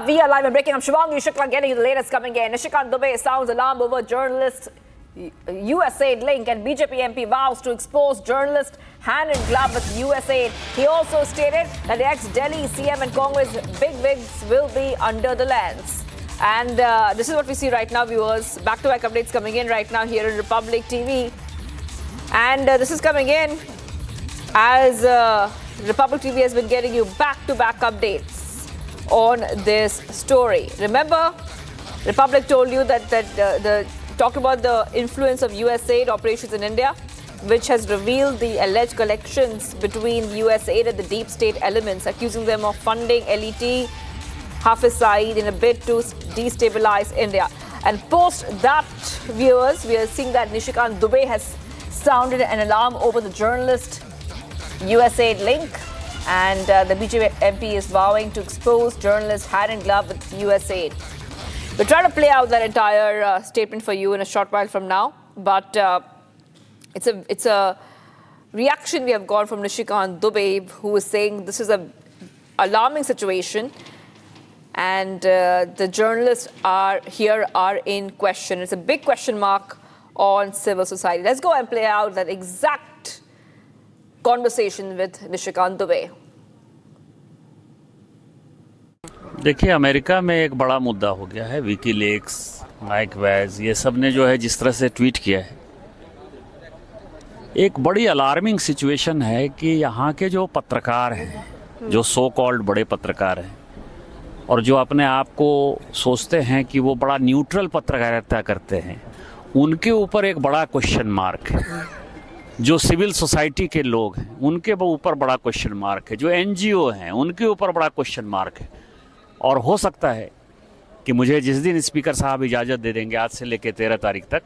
We are live and breaking. I'm Shivangi Shukla getting you the latest coming in. Nishikant Dubey sounds alarm over journalist USAID link, and BJP MP vows to expose journalist hand in glove with USAID. He also stated that the ex-Delhi CM and Congress bigwigs will be under the lens. And this is what we see right now, viewers. Back-to-back updates coming in right now here in Republic TV. And this is coming in as Republic TV has been getting you back-to-back updates on this story. Remember, Republic told you that talked about the influence of USAID operations in India, which has revealed the alleged connections between USAID and the deep state elements, accusing them of funding LET Hafiz Saeed in a bid to destabilize India. And post that, viewers, we are seeing that Nishikant Dubey has sounded an alarm over the journalist USAID link. And the BJP MP is vowing to expose journalists hand in glove with USAID. We'll try to play out that entire statement for you in a short while from now. But it's a reaction we have got from Nishikant Dubey, who is saying this is an alarming situation. And the journalists are in question. It's a big question mark on civil society. Let's go and play out that exact conversation with Nishikant Dubey. देखिए, America में एक बड़ा मुद्दा हो गया है। WikiLeaks, mic वैज, ये सब ने जो है जिस तरह से ट्वीट किया है, एक बड़ी अलार्मिंग सिचुएशन है कि यहाँ के जो पत्रकार हैं, जो सो कॉल्ड बड़े पत्रकार हैं और जो अपने आप को सोचते हैं कि वो बड़ा न्यूट्रल पत्रकारिता करते हैं, उनके ऊपर एक बड़ा क्वेश्चन मार्क है। जो सिविल सोसाइटी के लोग हैं, उनके ऊपर बड़ा क्वेश्चन मार्क है। जो NGO हैं, उनके ऊपर बड़ा क्वेश्चन मार्क है। और हो सकता है कि मुझे जिस दिन स्पीकर साहब इजाज़त दे देंगे, आज से लेकर 13 तारीख तक,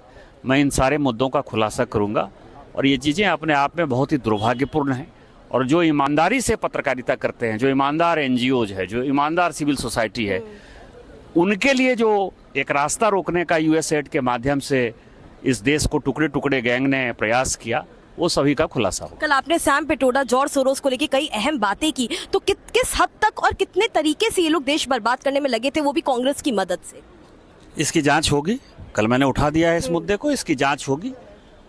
मैं इन सारे मुद्दों का खुलासा करूंगा। और ये चीज़ें अपने आप में बहुत ही दुर्भाग्यपूर्ण हैं। और जो ईमानदारी से पत्रकारिता करते हैं, जो ईमानदार NGOs है, जो ईमानदार सिविल सोसाइटी है, उनके लिए जो एक रास्ता रोकने का USAID के माध्यम से इस देश को टुकड़े टुकड़े गैंग ने प्रयास किया, वो सभी का खुलासा हो। कल आपने सैम पिट्रोडा, जॉर्ज सोरोस को लेकर कई अहम बातें की, तो किस हद तक और कितने तरीके से ये लोग देश बर्बाद करने में लगे थे, वो भी कांग्रेस की मदद से? इसकी जांच होगी। कल मैंने उठा दिया है इस मुद्दे को। इसकी जांच होगी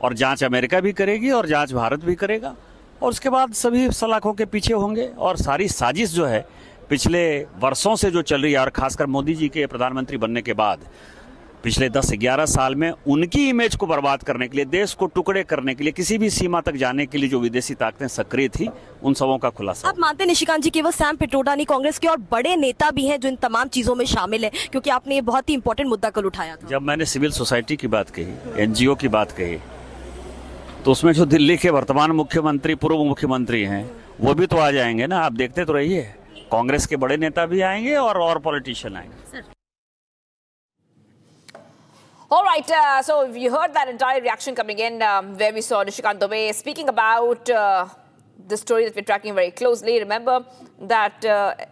और जांच अमेरिका भी करेगी और जांच भारत भी करेगा। और उसके बाद सभी सलाखों के पीछे होंगे। और सारी साजिश जो है पिछले वर्षों से जो चल रही है, और खासकर मोदी जी के प्रधानमंत्री बनने के बाद पिछले 10-11 साल में उनकी इमेज को बर्बाद करने के लिए, देश को टुकड़े करने के लिए, किसी भी सीमा तक जाने के लिए जो विदेशी ताकतें सक्रिय थी, उन सबों का खुलासा। आप मानते हैं निशिकांत जी, केवल सैम पिट्रोडा नहीं, कांग्रेस के और बड़े नेता भी हैं जो इन तमाम चीजों में शामिल है? क्योंकि आपने ये बहुत ही इंपॉर्टेंट मुद्दा कल उठाया था। जब मैंने सिविल सोसाइटी की बात कही, NGO की बात कही, तो उसमें जो दिल्ली के वर्तमान मुख्यमंत्री, पूर्व मुख्यमंत्री हैं, वो भी तो आ जाएंगे ना। आप देखते तो रहिए, कांग्रेस के बड़े नेता भी आएंगे और पॉलिटिशियन आएंगे। All right, so you heard that entire reaction coming in where we saw Nishikant Dubey speaking about the story that we're tracking very closely. Remember that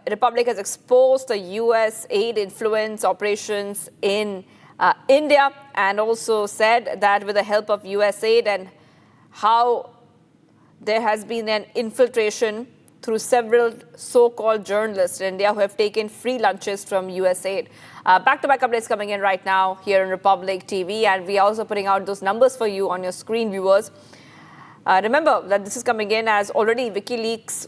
Republic has exposed the USAID influence operations in India, and also said that with the help of USAID and how there has been an infiltration through several so-called journalists in India who have taken free lunches from USAID. Back-to-back updates coming in right now here in Republic TV, and we are also putting out those numbers for you on your screen, viewers. Remember that this is coming in as already WikiLeaks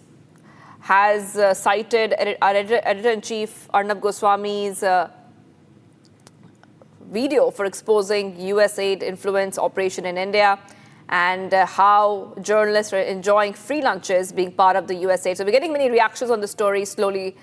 has cited our editor-in-chief Arnab Goswami's video for exposing USAID influence operation in India, and how journalists are enjoying free lunches being part of the USAID. So we're getting many reactions on the story slowly